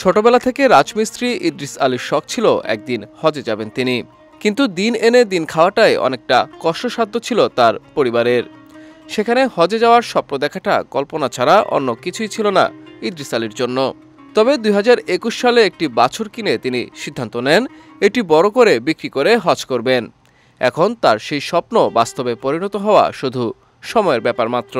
ছোটবেলা থেকে রাজমিস্ত্রি ইদ্রিস আলীর শখ ছিল একদিন হজে যাবেন তিনি। কিন্তু দিন এনে দিন খাওয়াটাই অনেকটা কষ্টসাধ্য ছিল তার পরিবারের। সেখানে হজে যাওয়ার স্বপ্ন দেখাটা কল্পনা ছাড়া অন্য কিছুই ছিল না ইদ্রিস আলীর জন্য। তবে ২০২১ সালে একটি বাছুর কিনে তিনি সিদ্ধান্ত নেন এটি বড় করে বিক্রি করে হজ করবেন। এখন তার সেই স্বপ্ন বাস্তবে পরিণত হওয়া শুধু সময়ের ব্যাপার মাত্র।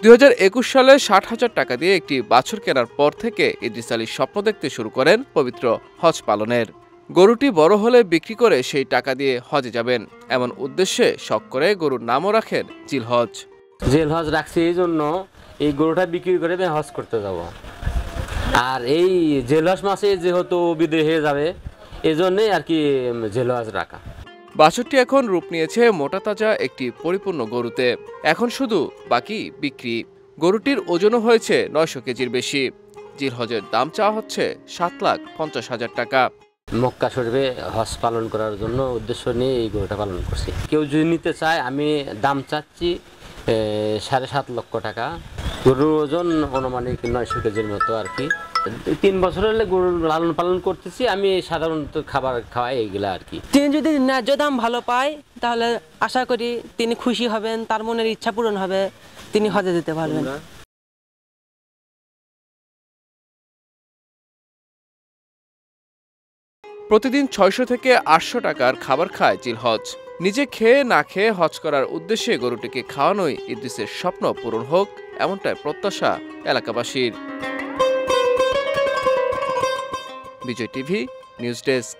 ২০২১ সালে ৬০,০০০ টাকা দিয়ে একটি বাছুর কেনার পর থেকে ইদ্রিস আলী স্বপ্ন দেখতে শুরু করেন পবিত্র হজ পালনের। গরুটি বড় হলে বিক্রি করে সেই টাকা দিয়ে হজে যাবেন, এমন উদ্দেশ্যে শখ করে গরুর নামও রাখেন জিলহজ। জিলহজ রাখছি এই জন্য এই গরুটা বিক্রি করে আমি হজ করতে যাব। আর এই জিলহজ মাসে যেহেতু বিদেয় হয়ে যাবে এই জন্যই আর কি জিলহজ রাখা। বাছুরটি এখন রূপ নিয়েছে মোটা তাজা একটি পরিপূর্ণ গরুতে। এখন শুধু বাকি বিক্রি। গরুটির ওজনও হয়েছে ৯০০ কেজির বেশি। জিলহজের দাম চাওয়া হচ্ছে ৭,৫০,০০০ টাকা। মক্কা শরীফে হজ পালন করার জন্য উদ্দেশ্য নিয়ে এই গরুটা পালন করছি। কেউ যদি নিতে চায় আমি দাম চাচ্ছি ৭.৫ লক্ষ টাকা। গরুর ওজন অনুমানিক ৯০০ কেজির মতো আর কি। ৩ বছর হলে গরুর লালন পালন করতেছি আমি। সাধারণত খাবার খাওয়াই এইগুলা আর কি। তিনি যদি ন্যায্য দাম ভালো পায় তাহলে আশা করি তিনি খুশি হবেন, তার মনের ইচ্ছা পূরণ হবে, তিনি হজে যেতে পারবেন। প্রতিদিন ৬০০ থেকে ৮০০ টাকার খাবার খায় জিলহজ। নিজে খেয়ে না খেয়ে হজ করার উদ্দেশ্যে গরুটিকে খাওয়ানোই ইদ্রিসের স্বপ্ন পূরণ হোক, এমনটাই প্রত্যাশা এলাকাবাসীর। বিজয় টিভি নিউজ ডেস্ক।